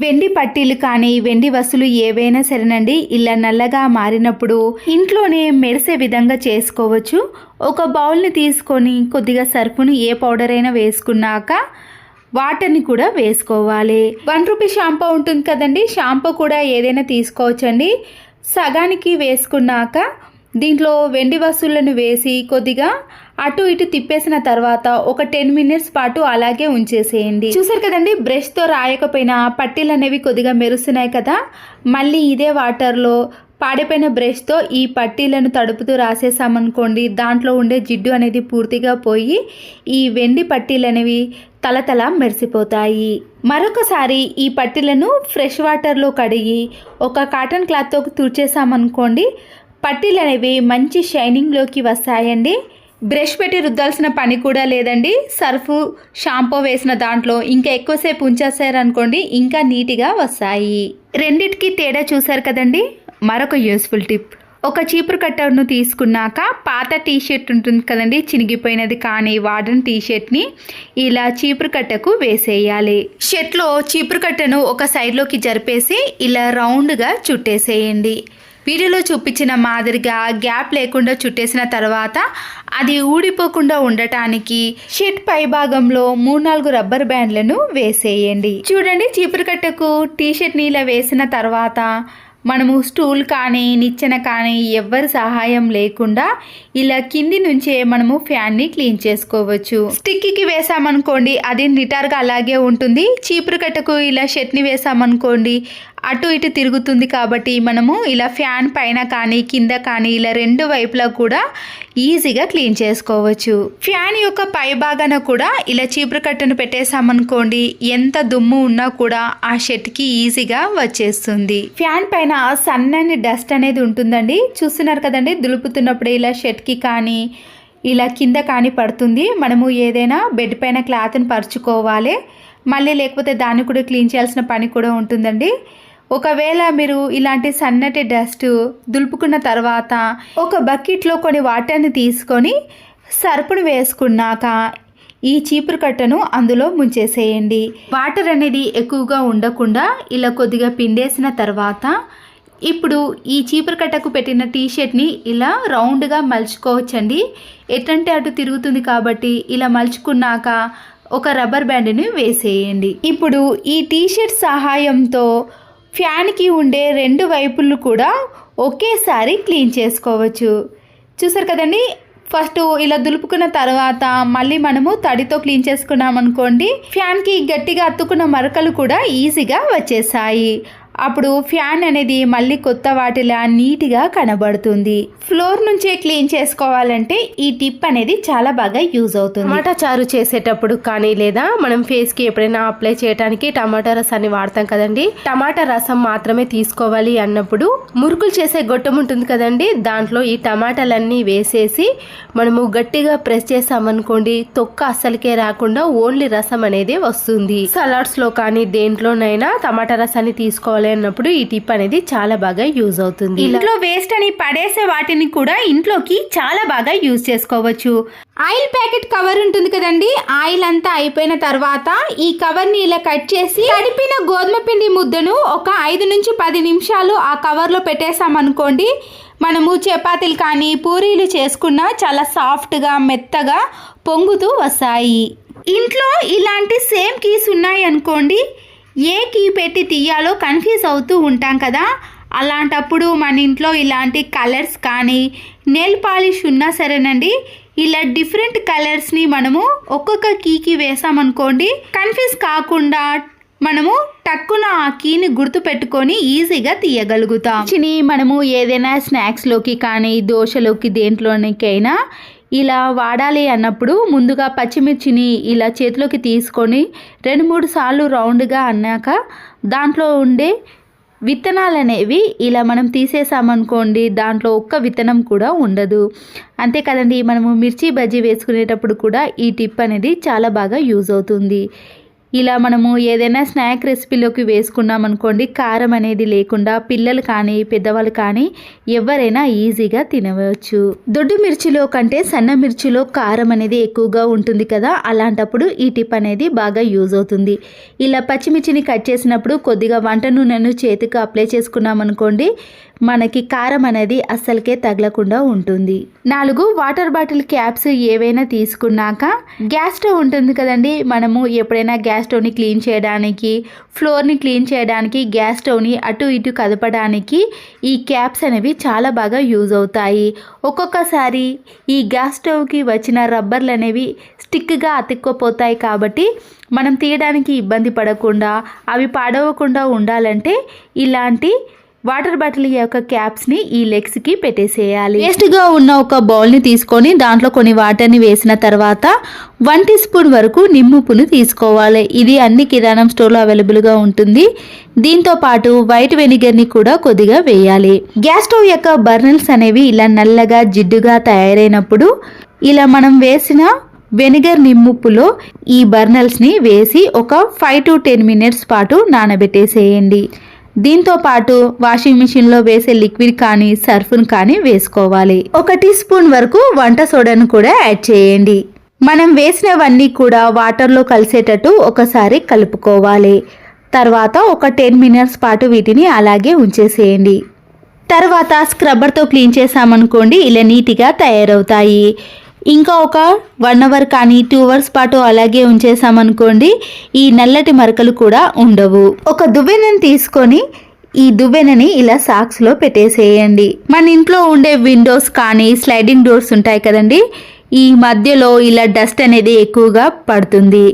వెండి పట్టీలు కానీ వెండి వస్తువులు ఏవైనా సరేనండి ఇలా నల్లగా మారినప్పుడు ఇంట్లోనే మెరిసే విధంగా చేసుకోవచ్చు. ఒక బౌల్ని తీసుకొని కొద్దిగా సర్ఫును ఏ పౌడర్ అయినా వేసుకున్నాక వాటర్ని కూడా వేసుకోవాలి. 1 రూపీ షాంపూ ఉంటుంది కదండి, షాంపూ కూడా ఏదైనా తీసుకోవచ్చండి. సగానికి వేసుకున్నాక దీంట్లో వెండి వస్తువులను వేసి కొద్దిగా అటు ఇటు తిప్పేసిన తర్వాత ఒక 10 మినిట్స్ పాటు అలాగే ఉంచేసేయండి. చూసారు కదండి, బ్రష్తో రాయకపోయినా పట్టీలు అనేవి కొద్దిగా మెరుస్తున్నాయి కదా. మళ్ళీ ఇదే వాటర్లో పాడిపోయిన బ్రష్తో ఈ పట్టీలను తడుపుతూ రాసేసామనుకోండి, దాంట్లో ఉండే జిడ్డు అనేది పూర్తిగా పోయి ఈ వెండి పట్టీలు అనేవి తలతల మెరిసిపోతాయి. మరొకసారి ఈ పట్టీలను ఫ్రెష్ వాటర్లో కడిగి ఒక కాటన్ క్లాత్తో తుడిచేసామనుకోండి, పట్టీలు అనేవి మంచి షైనింగ్లోకి వస్తాయండి. బ్రష్ పెట్టి రుద్దాల్సిన పని కూడా లేదండి. సర్ఫ్ షాంపూ వేసిన దాంట్లో ఇంకా ఎక్కువసేపు ఉంచేసారనుకోండి, ఇంకా నీట్గా వస్తాయి. రెండిటికి తేడా చూసారు కదండి. మరొక యూస్ఫుల్ టిప్, ఒక చీపురు కట్టర్ను తీసుకున్నాక పాత టీషర్ట్ ఉంటుంది కదండి, చినిగిపోయినది కానీ వాడని టీషర్ట్ని ఇలా చీపురు కట్టకు వేసేయాలి. షర్ట్లో చీపురు కట్టను ఒక సైడ్లోకి జరిపేసి ఇలా రౌండ్గా చుట్టేసేయండి. వీడియోలో చూపించిన మాదిరిగా గ్యాప్ లేకుండా చుట్టేసిన తర్వాత అది ఊడిపోకుండా ఉండటానికి షర్ట్ పై భాగంలో 3-4 రబ్బర్ బ్యాండ్లను వేసేయండి. చూడండి, చీపురు కట్టకు టీషర్ట్ని ఇలా వేసిన తర్వాత మనము స్టూల్ కానీ నిచ్చెన కానీ ఎవ్వరి సహాయం లేకుండా ఇలా కింది నుంచే మనము ఫ్యాన్ని క్లీన్ చేసుకోవచ్చు. స్టిక్కి వేసామనుకోండి అది నిటారుగా అలాగే ఉంటుంది. చీపురు కట్టకు ఇలా షర్ట్ని వేసామనుకోండి అటు ఇటు తిరుగుతుంది. కాబట్టి మనము ఇలా ఫ్యాన్ పైన కానీ కింద కానీ ఇలా 2 వైపులా కూడా ఈజీగా క్లీన్ చేసుకోవచ్చు. ఫ్యాన్ యొక్క పై భాగాన కూడా ఇలా చీపురు కట్టను పెట్టేసామనుకోండి, ఎంత దుమ్ము ఉన్నా కూడా ఆ షర్ట్కి ఈజీగా వచ్చేస్తుంది. ఫ్యాన్ పైన సన్నని డస్ట్ అనేది ఉంటుందండి, చూస్తున్నారు కదండి. దులుపుతున్నప్పుడు ఇలా షర్ట్కి కానీ ఇలా కింద కానీ పడుతుంది. మనము ఏదైనా బెడ్ పైన క్లాత్ని పరుచుకోవాలి, మళ్ళీ లేకపోతే దాన్ని కూడా క్లీన్ చేయాల్సిన పని కూడా ఉంటుందండి. ఒకవేళ మీరు ఇలాంటి సన్నటి డస్ట్ దులుపుకున్న తర్వాత ఒక బకెట్లో కొన్ని వాటర్ని తీసుకొని సర్పును వేసుకున్నాక ఈ చీపురు కట్టను అందులో ముంచేసేయండి. వాటర్ అనేది ఎక్కువగా ఉండకుండా ఇలా కొద్దిగా పిండేసిన తర్వాత ఇప్పుడు ఈ చీపురు కట్టకు పెట్టిన టీషర్ట్ని ఇలా రౌండ్గా మలుచుకోవచ్చండి. ఎటంటే అటు తిరుగుతుంది కాబట్టి ఇలా మలుచుకున్నాక ఒక రబ్బర్ బ్యాండ్ని వేసేయండి. ఇప్పుడు ఈ టీషర్ట్ సహాయంతో ఫ్యాన్కి ఉండే 2 వైపులు కూడా ఒకేసారి క్లీన్ చేసుకోవచ్చు. చూసారు కదండి, ఫస్ట్ ఇలా దులుపుకున్న తర్వాత మళ్ళీ మనము తడితో క్లీన్ చేసుకున్నాం అనుకోండి, ఫ్యాన్కి గట్టిగా అత్తుకున్న మరకలు కూడా ఈజీగా వచ్చేసాయి. అప్పుడు ఫ్యాన్ అనేది మళ్ళీ కొత్త వాటిలా నీట్గా కనబడుతుంది. ఫ్లోర్ నుంచే క్లీన్ చేసుకోవాలంటే ఈ టిప్ అనేది చాలా బాగా యూజ్ అవుతుంది. టమాటా చారు చేసేటప్పుడు కానీ లేదా మనం ఫేస్కి ఎప్పుడైనా అప్లై చేయడానికి టమాటా రసాన్ని వాడతాం కదండి. టమాటా రసం మాత్రమే తీసుకోవాలి అన్నప్పుడు మురుకులు చేసే గొట్టం ఉంటుంది కదండి, దాంట్లో ఈ టమాటాలన్నీ వేసేసి మనము గట్టిగా ప్రెస్ చేసామనుకోండి, తొక్క అస్సలకే రాకుండా ఓన్లీ రసం అనేది వస్తుంది. సలాడ్స్లో కానీ దేంట్లోనైనా టమాటా రసాన్ని తీసుకోవాలి అన్నప్పుడు ఈ టిప్ అనేది చాలా బాగా యూజ్ అవుతుంది. ఇంట్లో వేస్ట్ అని పడేసే వాటిని కూడా ఇంట్లోకి చాలా బాగా యూజ్ చేసుకోవచ్చు. ఆయిల్ ప్యాకెట్ కవర్ ఉంటుంది కదండి, ఆయిల్ అంతా అయిపోయిన తర్వాత ఈ కవర్ని ఇలా కట్ చేసి తడిపిన గోధుమ పిండి ముద్దను ఒక 5 నుంచి 10 నిమిషాలు ఆ కవర్లో పెట్టేసామనుకోండి, మనము చపాతీలు కానీ పూరీలు చేసుకున్నా చాలా సాఫ్ట్గా మెత్తగా పొంగుతూ వస్తాయి. ఇంట్లో ఇలాంటి సేమ్ కీస్ ఉన్నాయి అనుకోండి, ఏ కీ పెట్టి తీయాలో కన్ఫ్యూజ్ అవుతూ ఉంటాం కదా. అలాంటప్పుడు మన ఇంట్లో ఇలాంటి కలర్స్ కానీ నెయిల్ పాలిష్ ఉన్నా సరేనండి, ఇలా డిఫరెంట్ కలర్స్ని మనము ఒక్కొక్క కీకి వేసామనుకోండి, కన్ఫ్యూజ్ కాకుండా మనము టక్కున ఆ కీని గుర్తు పెట్టుకొని ఈజీగా తీయగలుగుతాం. మనము ఏదైనా స్నాక్స్లోకి కానీ దోశలోకి దేంట్లోనికైనా ఇలా వాడాలి అన్నప్పుడు ముందుగా పచ్చిమిర్చిని ఇలా చేతిలోకి తీసుకొని 2-3 సార్లు రౌండ్గా అన్నాక దాంట్లో ఉండే విత్తనాలు అనేవి ఇలా మనం తీసేసామనుకోండి, దాంట్లో ఒక్క విత్తనం కూడా ఉండదు. అంతే కదండి, మనము మిర్చి బజ్జీ వేసుకునేటప్పుడు కూడా ఈ టిప్ అనేది చాలా బాగా యూజ్ అవుతుంది. ఇలా మనము ఏదైనా స్నాక్ రెసిపీలోకి వేసుకున్నాం అనుకోండి, కారం అనేది లేకుండా పిల్లలు కానీ పెద్దవాళ్ళు కానీ ఎవరైనా ఈజీగా తినవచ్చు. దొడ్డు మిర్చిలో కంటే సన్న మిర్చిలో కారం అనేది ఎక్కువగా ఉంటుంది కదా, అలాంటప్పుడు ఈ టిప్ అనేది బాగా యూజ్ అవుతుంది. ఇలా పచ్చిమిర్చిని కట్ చేసినప్పుడు కొద్దిగా వంట నూనెను చేతికి అప్లై చేసుకున్నాం అనుకోండి, మనకి కారం అనేది అస్సలకే తగలకుండా ఉంటుంది. 4 వాటర్ బాటిల్ క్యాప్స్ ఏవైనా తీసుకున్నాక గ్యాస్ స్టవ్ ఉంటుంది కదండి, మనము ఎప్పుడైనా గ్యాస్ స్టవ్ని క్లీన్ చేయడానికి, ఫ్లోర్ని క్లీన్ చేయడానికి, గ్యాస్ స్టవ్ని అటు ఇటు కదపడానికి ఈ క్యాప్స్ అనేవి చాలా బాగా యూజ్ అవుతాయి. ఒక్కొక్కసారి ఈ గ్యాస్ స్టవ్కి వచ్చిన రబ్బర్లు అనేవి స్టిక్గా అతుక్కపోతాయి కాబట్టి మనం తీయడానికి ఇబ్బంది పడకుండా అవి పాడవకుండా ఉండాలంటే ఇలాంటి వాటర్ బాటిల్ యొక్క క్యాప్స్ని ఈ లెగ్స్కి పెట్టేసేయాలి. వేస్ట్గా ఉన్న ఒక బౌల్ని తీసుకొని దాంట్లో కొన్ని వాటర్ని వేసిన తర్వాత 1 టీ స్పూన్ వరకు నిమ్మపును తీసుకోవాలి. ఇది అన్ని కిరాణం స్టోర్లో అవైలబుల్గా ఉంటుంది. దీంతో పాటు వైట్ వెనిగర్ని కూడా కొద్దిగా వేయాలి. గ్యాస్ స్టవ్ యొక్క బర్నర్స్ అనేవి ఇలా నల్లగా జిడ్డుగా తయారైనప్పుడు ఇలా మనం వేసిన వెనిగర్ నిమ్మప్పులో ఈ బర్నర్స్ని వేసి ఒక 5 to 10 మినిట్స్ పాటు నానబెట్టేసేయండి. దీంతో పాటు వాషింగ్ మిషన్లో వేసే లిక్విడ్ కానీ సర్ఫ్ను కానీ వేసుకోవాలి. 1 టీ స్పూన్ వరకు వంట సోడాను కూడా యాడ్ చేయండి. మనం వేసినవన్నీ కూడా వాటర్లో కలిసేటట్టు ఒకసారి కలుపుకోవాలి. తర్వాత ఒక 10 మినిట్స్ పాటు వీటిని అలాగే ఉంచేసేయండి. తర్వాత స్క్రబ్బర్తో క్లీన్ చేసామనుకోండి, ఇలా నీట్గా తయారవుతాయి. ఇంకా ఒక 1 అవర్ కానీ 2 అవర్స్ పాటు అలాగే ఉంచేసామనుకోండి, ఈ నల్లటి మరకలు కూడా ఉండవు. ఒక దువ్వెనని తీసుకొని ఈ దువ్వెనని ఇలా సాక్స్లో పెట్టేసేయండి. మన ఇంట్లో ఉండే విండోస్ కానీ స్లైడింగ్ డోర్స్ ఉంటాయి కదండి, ఈ మధ్యలో ఇలా డస్ట్ అనేది ఎక్కువగా పడుతుంది.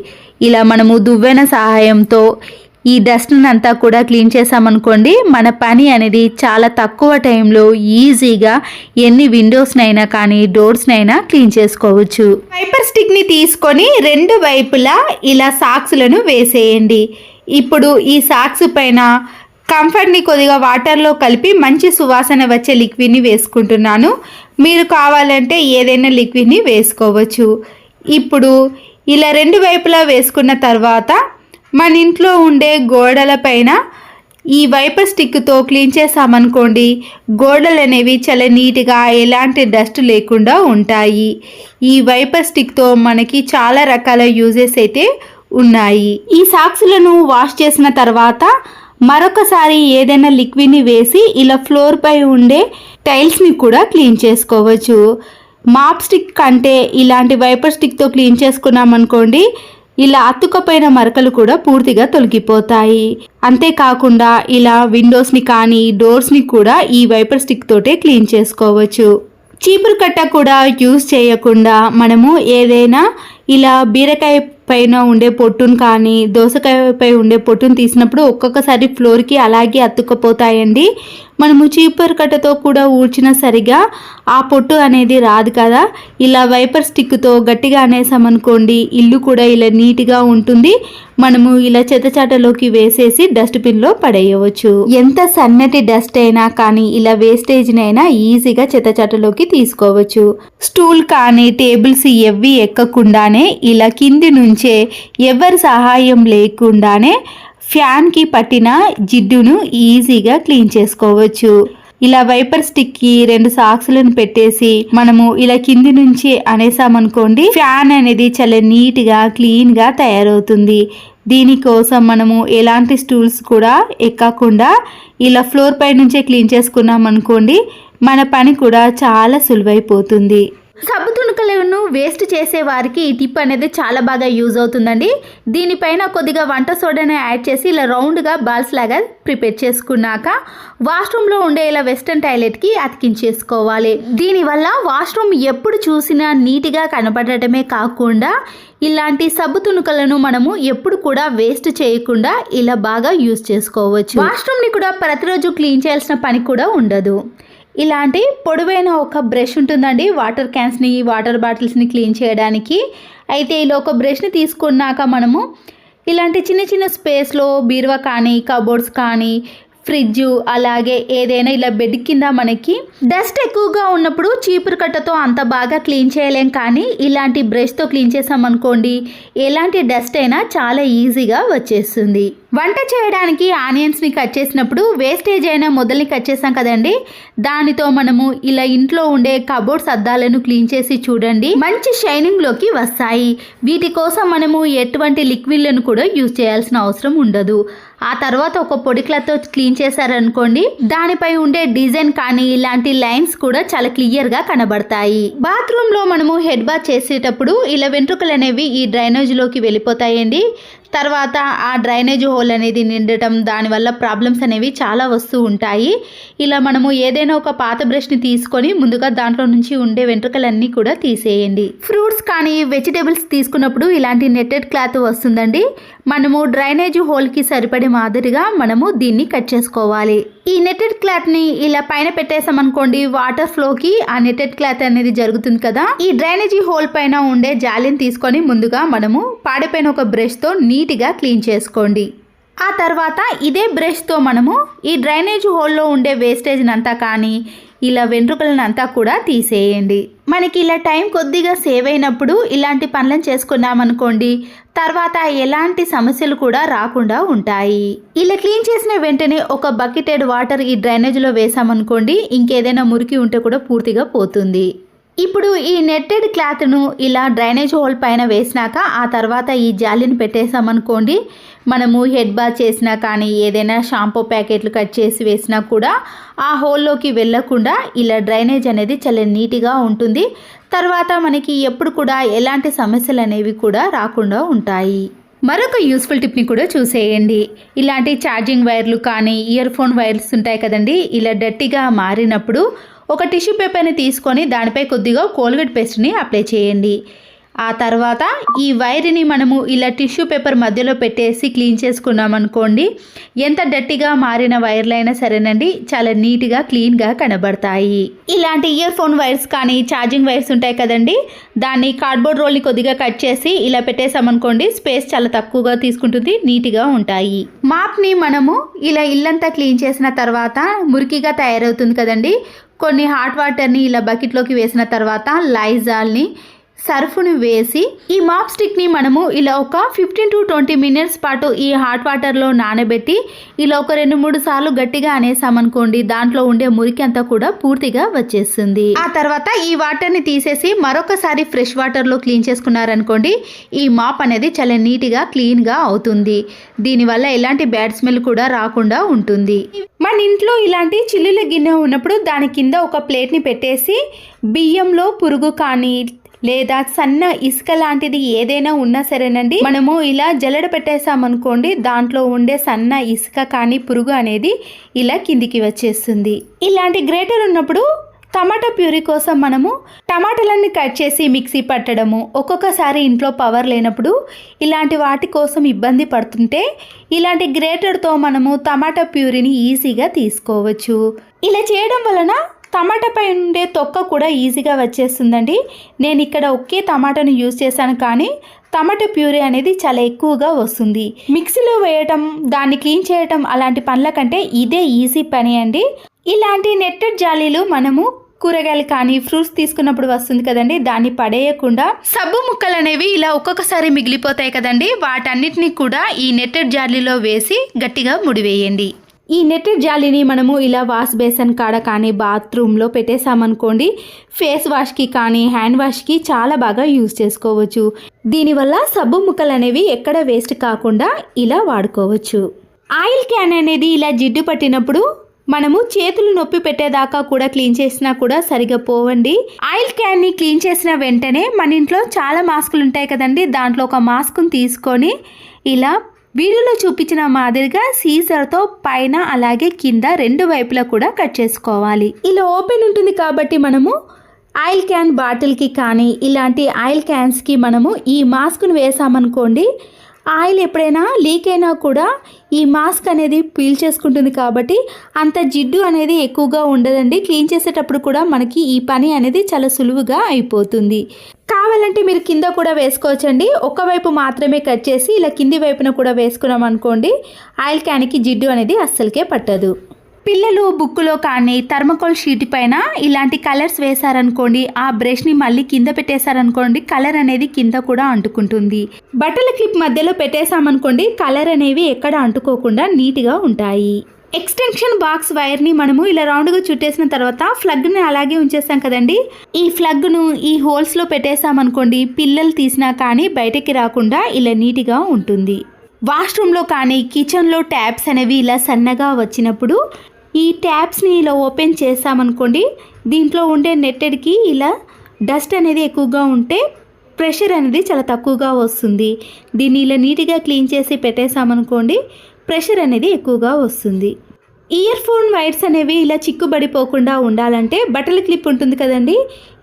ఇలా మనము దువ్వెన సహాయంతో ఈ డస్ట్ అంతా కూడా క్లీన్ చేసామనుకోండి, మన పని అనేది చాలా తక్కువ టైంలో ఈజీగా ఎన్ని విండోస్నైనా కానీ డోర్స్నైనా క్లీన్ చేసుకోవచ్చు. వైపర్ స్టిక్ని తీసుకొని 2 వైపులా ఇలా సాక్స్లను వేసేయండి. ఇప్పుడు ఈ సాక్స్ పైన కంఫర్ట్ని కొద్దిగా వాటర్లో కలిపి మంచి సువాసన వచ్చే లిక్విడ్ని వేసుకుంటున్నాను. మీరు కావాలంటే ఏదైనా లిక్విడ్ని వేసుకోవచ్చు. ఇప్పుడు ఇలా 2 వైపులా వేసుకున్న తర్వాత మన ఇంట్లో ఉండే గోడల పైన ఈ వైపర్ స్టిక్తో క్లీన్ చేసామనుకోండి, గోడలు అనేవి చాలా నీట్గా ఎలాంటి డస్ట్ లేకుండా ఉంటాయి. ఈ వైపర్ స్టిక్తో మనకి చాలా రకాల యూజెస్ అయితే ఉన్నాయి. ఈ సాక్స్లను వాష్ చేసిన తర్వాత మరొకసారి ఏదైనా లిక్విడ్ని వేసి ఇలా ఫ్లోర్ పై ఉండే టైల్స్ని కూడా క్లీన్ చేసుకోవచ్చు. మాప్ స్టిక్ కంటే ఇలాంటి వైపర్ స్టిక్తో క్లీన్ చేసుకున్నాం అనుకోండి, ఇలా అతుక్కపోయిన మరకలు కూడా పూర్తిగా తొలగిపోతాయి. అంతేకాకుండా ఇలా విండోస్ని కానీ డోర్స్ని కూడా ఈ వైపర్ స్టిక్ తోటే క్లీన్ చేసుకోవచ్చు. చీపురు కట్ట కూడా యూజ్ చేయకుండా మనము ఏదైనా ఇలా బీరకాయ పైన ఉండే పొట్టును కానీ దోసకాయపై ఉండే పొట్టును తీసినప్పుడు ఒక్కొక్కసారి ఫ్లోర్కి అలాగే అతుక్కపోతాయండి. మనము చీపురు కట్టతో కూడా ఊడ్చినా సరిగా ఆ పొట్టు అనేది రాదు కదా. ఇలా వైపర్ స్టిక్తో గట్టిగా అనేసామనుకోండి, ఇల్లు కూడా ఇలా నీట్గా ఉంటుంది. మనము ఇలా చెత్తచాటలోకి వేసేసి డస్ట్బిన్లో పడేయవచ్చు. ఎంత సన్నటి డస్ట్ అయినా కానీ ఇలా వేస్టేజ్నైనా ఈజీగా చెత్తచాటలోకి తీసుకోవచ్చు. స్టూల్ కానీ టేబుల్స్ ఎవ్వి ఎక్కకుండానే ఇలా కింది నుంచే ఎవరి సహాయం లేకుండానే ఫ్యాన్కి పట్టిన జిడ్డును ఈజీగా క్లీన్ చేసుకోవచ్చు. ఇలా వైపర్ స్టిక్కి 2 సాక్స్లను పెట్టేసి మనము ఇలా కింది నుంచి అనేసామనుకోండి, ఫ్యాన్ అనేది చాలా నీట్గా క్లీన్గా తయారవుతుంది. దీనికోసం మనము ఎలాంటి స్టూల్స్ కూడా ఎక్కకుండా ఇలా ఫ్లోర్ పై నుంచే క్లీన్ చేసుకున్నాం అనుకోండి, మన పని కూడా చాలా సులువైపోతుంది. సబ్బు తుణుకలను వేస్ట్ చేసే వారికి ఈ టిప్ అనేది చాలా బాగా యూజ్ అవుతుందండి. దీనిపైన కొద్దిగా వంట సోడాను యాడ్ చేసి ఇలా రౌండ్గా బాల్స్ లాగా ప్రిపేర్ చేసుకున్నాక వాష్రూమ్లో ఉండే ఇలా వెస్టర్న్ టాయిలెట్కి అతికించేసుకోవాలి. దీనివల్ల వాష్రూమ్ ఎప్పుడు చూసినా నీట్గా కనపడటమే కాకుండా ఇలాంటి సబ్బు తుణుకలను మనము ఎప్పుడు కూడా వేస్ట్ చేయకుండా ఇలా బాగా యూజ్ చేసుకోవచ్చు. వాష్రూమ్ని కూడా ప్రతిరోజు క్లీన్ చేయాల్సిన పని కూడా ఉండదు. ఇలాంటి పొడవైన ఒక బ్రష్ ఉంటుందండి, వాటర్ క్యాన్స్ని వాటర్ బాటిల్స్ని క్లీన్ చేయడానికి. అయితే ఇలా ఒక బ్రష్ని తీసుకున్నాక మనము ఇలాంటి చిన్న చిన్న స్పేస్లో బీరువా కానీ కబోర్డ్స్ కానీ ఫ్రిడ్జ్ అలాగే ఏదైనా ఇలా బెడ్ కింద మనకి డస్ట్ ఎక్కువగా ఉన్నప్పుడు చీపురు కట్టతో అంత బాగా క్లీన్ చేయలేం, కానీ ఇలాంటి బ్రష్తో క్లీన్ చేసామనుకోండి ఎలాంటి డస్ట్ అయినా చాలా ఈజీగా వచ్చేస్తుంది. వంట చేయడానికి ఆనియన్స్ని కట్ చేసినప్పుడు వేస్టేజ్ అయిన మొదల్ని కట్ చేసాం కదండి, దానితో మనము ఇలా ఇంట్లో ఉండే కబోర్డ్స్ అద్దాలను క్లీన్ చేసి చూడండి, మంచి షైనింగ్లోకి వస్తాయి. వీటి కోసం మనము ఎటువంటి లిక్విడ్లను కూడా యూజ్ చేయాల్సిన అవసరం ఉండదు. ఆ తర్వాత ఒక పొడి క్లాత్తో క్లీన్ చేశారనుకోండి, దానిపై ఉండే డిజైన్ కానీ ఇలాంటి లైన్స్ కూడా చాలా క్లియర్గా కనబడతాయి. బాత్రూంలో మనము హెడ్ బాత్ చేసేటప్పుడు ఇలా వెంట్రుకలు అనేవి ఈ డ్రైనేజ్లోకి వెళ్ళిపోతాయండి. తర్వాత ఆ డ్రైనేజ్ హోల్ అనేది నిండటం, దానివల్ల ప్రాబ్లమ్స్ అనేవి చాలా వస్తూ ఉంటాయి. ఇలా మనము ఏదైనా ఒక పాత బ్రష్ని తీసుకొని ముందుగా దాంట్లో నుంచి ఉండే వెంట్రుకలన్నీ కూడా తీసేయండి. ఫ్రూట్స్ కానీ వెజిటేబుల్స్ తీసుకున్నప్పుడు ఇలాంటి నెట్టెడ్ క్లాత్ వస్తుందండి. మనము డ్రైనేజ్ హోల్కి సరిపడే మాదిరిగా మనము దీన్ని కట్ చేసుకోవాలి. ఈ నెట్టెడ్ క్లాత్ని ఇలా పైన పెట్టేసామనుకోండి, వాటర్ ఫ్లోకి ఆ నెట్టెడ్ క్లాత్ అనేది జరుగుతుంది కదా. ఈ డ్రైనేజీ హోల్ పైన ఉండే జాలిని తీసుకొని ముందుగా మనము పాడిపోయిన ఒక బ్రష్తో నీట్గా క్లీన్ చేసుకోండి. ఆ తర్వాత ఇదే బ్రష్తో మనము ఈ డ్రైనేజ్ హోల్లో ఉండే వేస్టేజ్ అంతా కానీ ఇలా వెంట్రుకలనంతా కూడా తీసేయండి. మనకి ఇలా టైం కొద్దిగా సేవ్ అయినప్పుడు ఇలాంటి పనులను చేసుకున్నామనుకోండి, తర్వాత ఎలాంటి సమస్యలు కూడా రాకుండా ఉంటాయి. ఇలా క్లీన్ చేసిన వెంటనే ఒక బకెటెడ్ వాటర్ ఈ డ్రైనేజ్లో వేసామనుకోండి, ఇంకేదైనా మురికి ఉంటే కూడా పూర్తిగా పోతుంది. ఇప్పుడు ఈ నెట్టెడ్ క్లాత్ను ఇలా డ్రైనేజ్ హోల్ పైన వేసినాక ఆ తర్వాత ఈ జాలిని పెట్టేసామనుకోండి, మనము హెడ్ బాత్ చేసినా కానీ ఏదైనా షాంపూ ప్యాకెట్లు కట్ చేసి వేసినా కూడా ఆ హోల్లోకి వెళ్ళకుండా ఇలా డ్రైనేజ్ అనేది చాలా నీట్గా ఉంటుంది. తర్వాత మనకి ఎప్పుడు కూడా ఎలాంటి సమస్యలు అనేవి కూడా రాకుండా ఉంటాయి. మరొక యూస్ఫుల్ టిప్ని కూడా చూసేయండి. ఇలాంటి ఛార్జింగ్ వైర్లు కానీ ఇయర్ ఫోన్ వైర్స్ ఉంటాయి కదండి, ఇలా డర్టీగా మారినప్పుడు ఒక టిష్యూ పేపర్ని తీసుకొని దానిపై కొద్దిగా కోల్గేట్ పేస్ట్ని అప్లై చేయండి. ఆ తర్వాత ఈ వైర్ని మనము ఇలా టిష్యూ పేపర్ మధ్యలో పెట్టేసి క్లీన్ చేసుకున్నాం అనుకోండి, ఎంత డర్టీగా మారిన వైర్లైనా సరేనండి చాలా నీట్గా క్లీన్గా కనబడతాయి. ఇలాంటి ఇయర్ ఫోన్ వైర్స్ కానీ ఛార్జింగ్ వైర్స్ ఉంటాయి కదండి, దాన్ని కార్డ్బోర్డ్ రోల్ని కొద్దిగా కట్ చేసి ఇలా పెట్టేసామనుకోండి, స్పేస్ చాలా తక్కువగా తీసుకుంటుంది, నీట్గా ఉంటాయి. మాప్ని మనము ఇలా ఇల్లంతా క్లీన్ చేసిన తర్వాత మురికిగా తయారవుతుంది కదండి, కొన్ని హాట్ వాటర్ని ఇలా బకెట్లోకి వేసిన తర్వాత లైజాల్ని సర్ఫ్ను వేసి ఈ మాప్ స్టిక్ని మనము ఇలా ఒక 15 to 20 minutes పాటు ఈ హాట్ వాటర్లో నానబెట్టి ఇలా ఒక 2-3 సార్లు గట్టిగా అనేసామనుకోండి, దాంట్లో ఉండే మురికి అంతా కూడా పూర్తిగా వచ్చేస్తుంది. ఆ తర్వాత ఈ వాటర్ని తీసేసి మరొకసారి ఫ్రెష్ వాటర్లో క్లీన్ చేసుకున్నారనుకోండి, ఈ మాప్ అనేది చాలా నీట్గా క్లీన్గా అవుతుంది. దీనివల్ల ఎలాంటి బ్యాడ్ స్మెల్ కూడా రాకుండా ఉంటుంది. మన ఇంట్లో ఇలాంటి చిల్లుల గిన్నె ఉన్నప్పుడు దాని కింద ఒక ప్లేట్ని పెట్టేసి బియ్యంలో పురుగు కానీ లేదా సన్న ఇసుక లాంటిది ఏదైనా ఉన్నా సరేనండి, మనము ఇలా జల్లెడ పెట్టేసామనుకోండి, దాంట్లో ఉండే సన్న ఇసుక కానీ పురుగు అనేది ఇలా కిందికి వచ్చేస్తుంది. ఇలాంటి గ్రేటర్ ఉన్నప్పుడు టమాటా ప్యూరీ కోసం మనము టమాటాలన్నీ కట్ చేసి మిక్సీ పట్టడము, ఒక్కొక్కసారి ఇంట్లో పవర్ లేనప్పుడు ఇలాంటి వాటి కోసం ఇబ్బంది పడుతుంటే ఇలాంటి గ్రేటర్తో మనము టమాటా ప్యూరీని ఈజీగా తీసుకోవచ్చు. ఇలా చేయడం వలన టమాటాపై ఉండే తొక్క కూడా ఈజీగా వచ్చేస్తుందండి. నేను ఇక్కడ ఒకే టమాటాను యూజ్ చేశాను, కానీ టమాటా ప్యూరీ అనేది చాలా ఎక్కువగా వస్తుంది. మిక్సీలో వేయటం, దాన్ని క్లీన్ చేయటం అలాంటి పనుల కంటే ఇదే ఈజీ పని అండి. ఇలాంటి నెట్టెడ్ జాలీలు మనము కూరగాయలు కానీ ఫ్రూట్స్ తీసుకున్నప్పుడు వస్తుంది కదండి, దాన్ని పడేయకుండా సబ్బు ముక్కలు అనేవి ఇలా ఒక్కొక్కసారి మిగిలిపోతాయి కదండి, వాటన్నిటిని కూడా ఈ నెట్టెడ్ జాలీలో వేసి గట్టిగా ముడివేయండి. ఈ నెట్టెడ్ జాలీని మనము ఇలా వాష్ బేసన్ కాడ కానీ బాత్రూంలో పెట్టేసామనుకోండి, ఫేస్ వాష్కి కానీ హ్యాండ్ వాష్కి చాలా బాగా యూజ్ చేసుకోవచ్చు. దీనివల్ల సబ్బు ముక్కలు అనేవి ఎక్కడ వేస్ట్ కాకుండా ఇలా వాడుకోవచ్చు. ఆయిల్ క్యాన్ అనేది ఇలా జిడ్డు పట్టినప్పుడు మనము చేతులు నొప్పి పెట్టేదాకా కూడా క్లీన్ చేసినా కూడా సరిగా పోవండి. ఆయిల్ క్యాన్ని క్లీన్ చేసిన వెంటనే మన ఇంట్లో చాలా మాస్కులు ఉంటాయి కదండి, దాంట్లో ఒక మాస్క్ని తీసుకొని ఇలా వీడియోలో చూపించిన మాదిరిగా సీజర్తో పైన అలాగే కింద 2 వైపులా కూడా కట్ చేసుకోవాలి. ఇలా ఓపెన్ ఉంటుంది కాబట్టి మనము ఆయిల్ క్యాన్ బాటిల్కి కానీ ఇలాంటి ఆయిల్ క్యాన్స్కి మనము ఈ మాస్క్ను వేసామనుకోండి, ఆయిల్ ఎప్పుడైనా లీక్ అయినా కూడా ఈ మాస్క్ అనేది పీల్ చేసుకుంటుంది కాబట్టి అంత జిడ్డు అనేది ఎక్కువగా ఉండదండి. క్లీన్ చేసేటప్పుడు కూడా మనకి ఈ పని అనేది చాలా సులువుగా అయిపోతుంది. కావాలంటే మీరు కింద కూడా వేసుకోవచ్చండి. ఒకవైపు మాత్రమే కట్ చేసి ఇలా కింది వైపున కూడా వేసుకున్నాం అనుకోండి, ఆయిల్ క్యాన్కి జిడ్డు అనేది అస్సలకే పట్టదు. పిల్లలు బుక్కులో కానీ థర్మకోల్ షీట్ పైన ఇలాంటి కలర్స్ వేశారనుకోండి, ఆ బ్రష్ని మళ్ళీ కింద పెట్టేశారనుకోండి, కలర్ అనేది కింద కూడా అంటుకుంటుంది. బట్టల క్లిప్ మధ్యలో పెట్టేశామనుకోండి, కలర్ అనేవి ఎక్కడ అంటుకోకుండా నీట్గా ఉంటాయి. ఎక్స్టెన్షన్ బాక్స్ వైర్ని మనము ఇలా రౌండ్గా చుట్టేసిన తర్వాత ప్లగ్ని అలాగే ఉంచేస్తాం కదండి. ఈ ప్లగ్ను ఈ హోల్స్లో పెట్టేసామనుకోండి, పిల్లలు తీసినా కానీ బయటకి రాకుండా ఇలా నీట్గా ఉంటుంది. వాష్రూమ్లో కానీ కిచెన్లో ట్యాప్స్ అనేవి ఇలా సన్నగా వచ్చినప్పుడు ఈ ట్యాప్స్ని ఇలా ఓపెన్ చేసామనుకోండి, దీంట్లో ఉండే నెట్టెడ్కి ఇలా డస్ట్ అనేది ఎక్కువగా ఉంటే ప్రెషర్ అనేది చాలా తక్కువగా వస్తుంది. దీన్ని ఇలా నీట్గా క్లీన్ చేసి పెట్టేసామనుకోండి, ప్రెషర్ అనేది ఎక్కువగా వస్తుంది. ఇయర్ ఫోన్ వైర్స్ అనేవి ఇలా చిక్కుబడిపోకుండా ఉండాలంటే బట్టల క్లిప్ ఉంటుంది కదండి,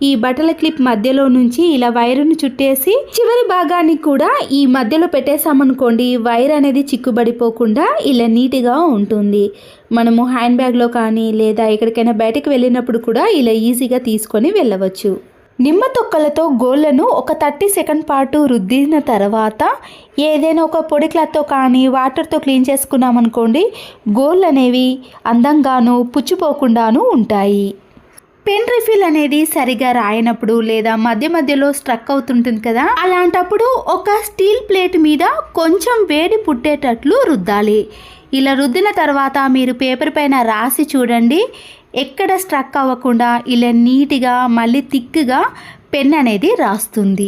ఈ బట్టల క్లిప్ మధ్యలో నుంచి ఇలా వైరుని చుట్టేసి చివరి భాగాన్ని కూడా ఈ మధ్యలో పెట్టేసామనుకోండి, వైర్ అనేది చిక్కుబడిపోకుండా ఇలా నీట్గా ఉంటుంది. మనము హ్యాండ్ బ్యాగ్లో కానీ లేదా ఎక్కడికైనా బయటకు వెళ్ళినప్పుడు కూడా ఇలా ఈజీగా తీసుకొని వెళ్ళవచ్చు. నిమ్మ తొక్కలతో గోళ్ళను ఒక 30 సెకండ్ పాటు రుద్దిన తర్వాత ఏదైనా ఒక పొడి క్లాత్తో కానీ వాటర్తో క్లీన్ చేసుకున్నామనుకోండి, గోళ్ళు అనేవి అందంగాను పుచ్చిపోకుండాను ఉంటాయి. పెన్ రిఫిల్ అనేది సరిగా రాయనప్పుడు లేదా మధ్య మధ్యలో స్ట్రక్ అవుతుంటుంది కదా, అలాంటప్పుడు ఒక స్టీల్ ప్లేట్ మీద కొంచెం వేడి పుట్టేటట్లు రుద్దాలి. ఇలా రుద్దిన తర్వాత మీరు పేపర్ పైన రాసి చూడండి, ఎక్కడ స్ట్రక్ అవ్వకుండా ఇలా నీట్గా మళ్ళీ థిక్గా పెన్ అనేది రాస్తుంది.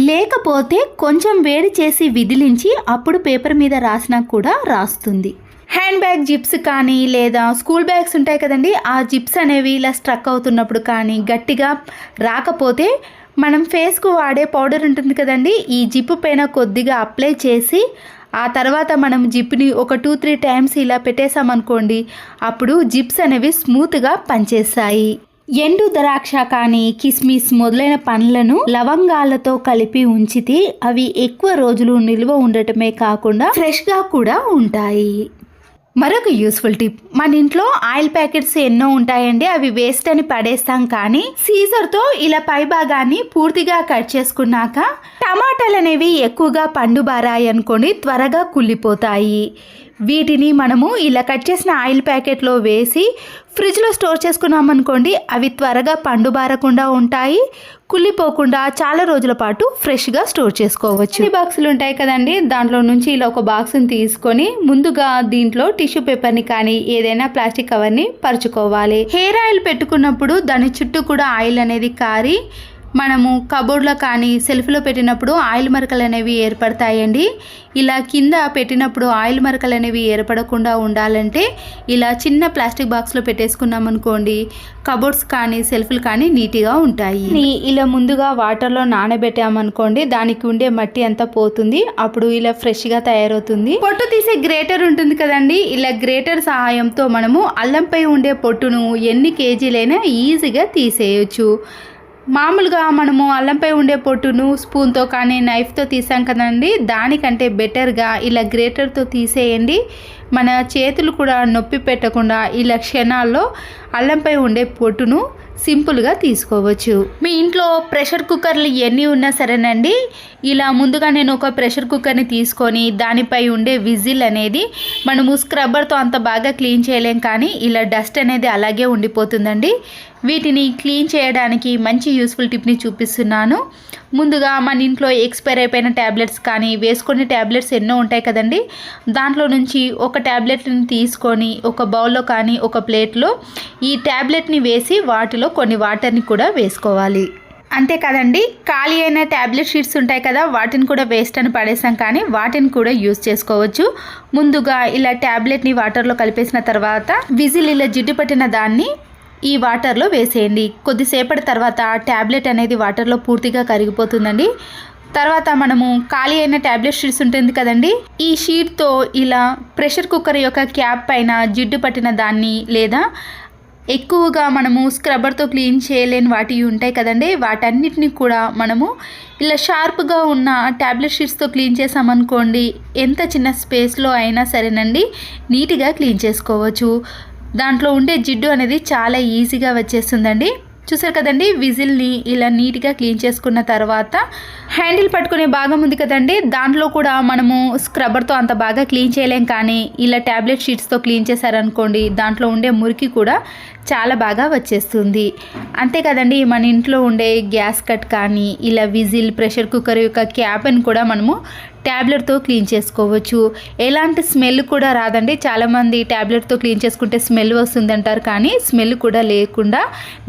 లేకపోతే కొంచెం వేడి చేసి విదిలించి అప్పుడు పేపర్ మీద రాసినా కూడా రాస్తుంది. హ్యాండ్ బ్యాగ్ జిప్స్ కానీ లేదా స్కూల్ బ్యాగ్స్ ఉంటాయి కదండి, ఆ జిప్స్ అనేవి ఇలా స్ట్రక్ అవుతున్నప్పుడు కానీ గట్టిగా రాకపోతే మనం ఫేస్కు వాడే పౌడర్ ఉంటుంది కదండి, ఈ జిప్ పైన కొద్దిగా అప్లై చేసి ఆ తర్వాత మనం జిప్ని ఒక 2-3 టైమ్స్ ఇలా పెట్టేసామనుకోండి, అప్పుడు జిప్స్ అనేవి స్మూత్గా పనిచేస్తాయి. ఎండు ద్రాక్ష కానీ కిస్మిస్ మొదలైన పండ్లను లవంగాలతో కలిపి ఉంచితే అవి ఎక్కువ రోజులు నిల్వ ఉండటమే కాకుండా ఫ్రెష్గా కూడా ఉంటాయి. మరొక యూస్ఫుల్ టిప్, మన ఇంట్లో ఆయిల్ ప్యాకెట్స్ ఎన్నో ఉంటాయండి, అవి వేస్ట్ అని పడేస్తాం. కానీ సీజర్తో ఇలా పై భాగాన్ని పూర్తిగా కట్ చేసుకున్నాక టమాటాలు అనేవి ఎక్కువగా పండుబారాయి అనుకోండి, త్వరగా కుళ్ళిపోతాయి. వీటిని మనము ఇలా కట్ చేసిన ఆయిల్ ప్యాకెట్లో వేసి ఫ్రిడ్జ్లో స్టోర్ చేసుకున్నాం అనుకోండి, అవి త్వరగా పండుబారకుండా ఉంటాయి, కుళ్ళిపోకుండా చాలా రోజుల పాటు ఫ్రెష్గా స్టోర్ చేసుకోవచ్చు. ఈ బాక్సులు ఉంటాయి కదండి, దాంట్లో నుంచి ఇలా ఒక బాక్స్ని తీసుకొని ముందుగా దీంట్లో టిష్యూ పేపర్ని కానీ ఏదైనా ప్లాస్టిక్ కవర్ని పరుచుకోవాలి. హెయిర్ ఆయిల్ పెట్టుకున్నప్పుడు దాని చుట్టూ కూడా ఆయిల్ అనేది కారి మనము కబోర్డ్లో కానీ సెల్ఫ్లో పెట్టినప్పుడు ఆయిల్ మరకలు అనేవి ఏర్పడతాయండి. ఇలా కింద పెట్టినప్పుడు ఆయిల్ మరకలు అనేవి ఏర్పడకుండా ఉండాలంటే ఇలా చిన్న ప్లాస్టిక్ బాక్స్లో పెట్టేసుకున్నాం అనుకోండి, కబోర్డ్స్ కానీ సెల్ఫ్లు కానీ నీట్గా ఉంటాయి. ఇలా ముందుగా వాటర్లో నానబెట్టామనుకోండి, దానికి ఉండే మట్టి అంతా పోతుంది, అప్పుడు ఇలా ఫ్రెష్గా తయారవుతుంది. పొట్టు తీసే గ్రేటర్ ఉంటుంది కదండి, ఇలా గ్రేటర్ సహాయంతో మనము అల్లంపై ఉండే పొట్టును ఎన్ని కేజీలైనా ఈజీగా తీసేయచ్చు. మామూలుగా మనము అల్లంపై ఉండే పొట్టును స్పూన్తో కానీ నైఫ్తో తీసాం కదండి, దానికంటే బెటర్గా ఇలా గ్రేటర్తో తీసేయండి. మన చేతులు కూడా నొప్పి పెట్టకుండా ఇలా క్షణాల్లో అల్లంపై ఉండే పొట్టును సింపుల్గా తీసుకోవచ్చు. మీ ఇంట్లో ప్రెషర్ కుక్కర్లు ఎన్ని ఉన్నా సరేనండి, ఇలా ముందుగా నేను ఒక ప్రెషర్ కుక్కర్ని తీసుకొని దానిపై ఉండే విజిల్ అనేది మనము స్క్రబ్బర్తో అంత బాగా క్లీన్ చేయలేం, కానీ ఇలా డస్ట్ అనేది అలాగే ఉండిపోతుందండి. వీటిని క్లీన్ చేయడానికి మంచి యూస్ఫుల్ టిప్ని చూపిస్తున్నాను. ముందుగా మన ఇంట్లో ఎక్స్పైర్ అయిపోయిన ట్యాబ్లెట్స్ కానీ వేసుకునే ట్యాబ్లెట్స్ ఎన్నో ఉంటాయి కదండి, దాంట్లో నుంచి ఒక ట్యాబ్లెట్ని తీసుకొని ఒక బౌల్లో కానీ ఒక ప్లేట్లో ఈ ట్యాబ్లెట్ని వేసి వాటిలో కొన్ని వాటర్ని కూడా వేసుకోవాలి. అంతే కదండి, ఖాళీ అయిన ట్యాబ్లెట్ షీట్స్ ఉంటాయి కదా, వాటిని కూడా వేస్ట్ అని పడేసాం, కానీ వాటిని కూడా యూజ్ చేసుకోవచ్చు. ముందుగా ఇలా ట్యాబ్లెట్ని వాటర్లో కలిపేసిన తర్వాత విజిల్ ఇలా జిడ్డు పట్టిన దాన్ని ఈ వాటర్లో వేసేయండి. కొద్దిసేపటి తర్వాత ట్యాబ్లెట్ అనేది వాటర్లో పూర్తిగా కరిగిపోతుందండి. తర్వాత మనము ఖాళీ అయిన ట్యాబ్లెట్ షీట్స్ ఉంటుంది కదండి, ఈ షీట్తో ఇలా ప్రెషర్ కుక్కర్ యొక్క క్యాప్ పైన జిడ్డు పట్టిన దాన్ని లేదా ఎక్కువగా మనము స్క్రబ్బర్తో క్లీన్ చేయలేని వాటి ఉంటాయి కదండి, వాటన్నిటిని కూడా మనము ఇలా షార్ప్గా ఉన్న ట్యాబ్లెట్ షీట్స్తో క్లీన్ చేసామనుకోండి, ఎంత చిన్న స్పేస్లో అయినా సరేనండి నీట్గా క్లీన్ చేసుకోవచ్చు. దాంట్లో ఉండే జిడ్డు అనేది చాలా ఈజీగా వచ్చేస్తుందండి. చూసారు కదండి, విజిల్ని ఇలా నీట్గా క్లీన్ చేసుకున్న తర్వాత హ్యాండిల్ పట్టుకునే భాగం ఉంది కదండి, దాంట్లో కూడా మనము స్క్రబ్బర్తో అంత బాగా క్లీన్ చేయలేం, కానీ ఇలా ట్యాబ్లెట్ షీట్స్తో క్లీన్ చేశారనుకోండి దాంట్లో ఉండే మురికి కూడా చాలా బాగా వచ్చేస్తుంది. అంతే కదండి, మన ఇంట్లో ఉండే గ్యాస్ కట్ కానీ ఇలా విజిల్, ప్రెషర్ కుక్కర్ యొక్క క్యాప్ని కూడా మనము ట్యాబ్లెట్తో క్లీన్ చేసుకోవచ్చు. ఎలాంటి స్మెల్ కూడా రాదండి. చాలామంది ట్యాబ్లెట్తో క్లీన్ చేసుకుంటే స్మెల్ వస్తుంది అంటారు, కానీ స్మెల్ కూడా లేకుండా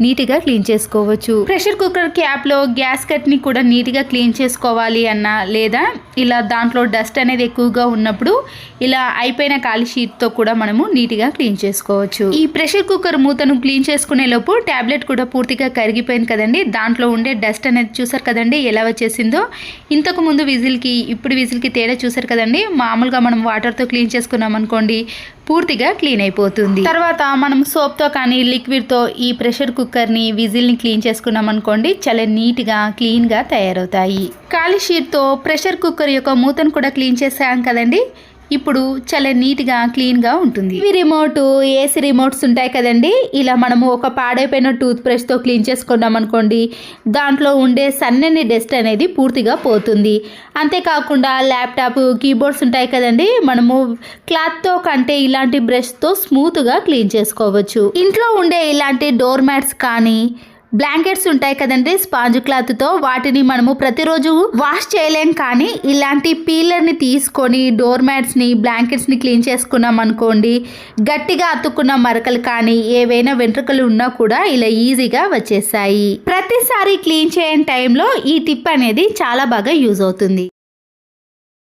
నీట్గా క్లీన్ చేసుకోవచ్చు. ప్రెషర్ కుక్కర్ క్యాప్లో గ్యాస్ కట్ని కూడా నీట్గా క్లీన్ చేసుకోవాలి అన్నా, లేదా ఇలా దాంట్లో డస్ట్ అనేది ఎక్కువగా ఉన్నప్పుడు ఇలా అయిపోయిన ఖాళీ షీట్తో కూడా మనము నీట్గా క్లీన్ చేసుకోవచ్చు. ఈ ప్రెషర్ కుక్కర్ మూతను క్లీన్ చేసుకునే లోపు ట్యాబ్లెట్ కూడా పూర్తిగా కరిగిపోయింది కదండి, దాంట్లో ఉండే డస్ట్ అనేది చూసారు కదండి ఎలా వచ్చేసిందో. ఇంతకు ముందు విజిల్కి ఇప్పుడు విజిల్కి తేడా చూసారు కదండి. మామూలుగా మనం వాటర్తో క్లీన్ చేసుకున్నాం అనుకోండి పూర్తిగా క్లీన్ అయిపోతుంది. తర్వాత మనం సోప్తో కానీ లిక్విడ్తో ఈ ప్రెషర్ కుక్కర్ని, విజిల్ని క్లీన్ చేసుకున్నాం అనుకోండి చాలా నీట్గా క్లీన్గా తయారవుతాయి. ఖాళీ షీట్తో ప్రెషర్ కుక్కర్ యొక్క మూతను కూడా క్లీన్ చేసాం కదండి, ఇప్పుడు చాలా నీట్గా క్లీన్గా ఉంటుంది. ఇవి రిమోట్, ఏసీ రిమోట్స్ ఉంటాయి కదండి, ఇలా మనము ఒక పాడైపోయిన టూత్ బ్రష్తో క్లీన్ చేసుకున్నాం అనుకోండి దాంట్లో ఉండే సన్నని డస్ట్ అనేది పూర్తిగా పోతుంది. అంతేకాకుండా ల్యాప్టాప్, కీబోర్డ్స్ ఉంటాయి కదండి, మనము క్లాత్తో కంటే ఇలాంటి బ్రష్తో స్మూత్గా క్లీన్ చేసుకోవచ్చు. ఇంట్లో ఉండే ఇలాంటి డోర్ మ్యాట్స్ కానీ బ్లాంకెట్స్ ఉంటాయి కదండి స్పాంజ్ క్లాత్తో, వాటిని మనము ప్రతిరోజు వాష్ చేయలేం, కానీ ఇలాంటి పీలర్ని తీసుకొని డోర్ మ్యాట్స్ని, బ్లాంకెట్స్ని క్లీన్ చేసుకున్నాం అనుకోండి గట్టిగా అతుక్కున్న మరకలు కానీ ఏవైనా వెంట్రుకలు ఉన్నా కూడా ఇలా ఈజీగా వచ్చేసాయి. ప్రతిసారి క్లీన్ చేయని టైంలో ఈ టిప్ అనేది చాలా బాగా యూజ్ అవుతుంది.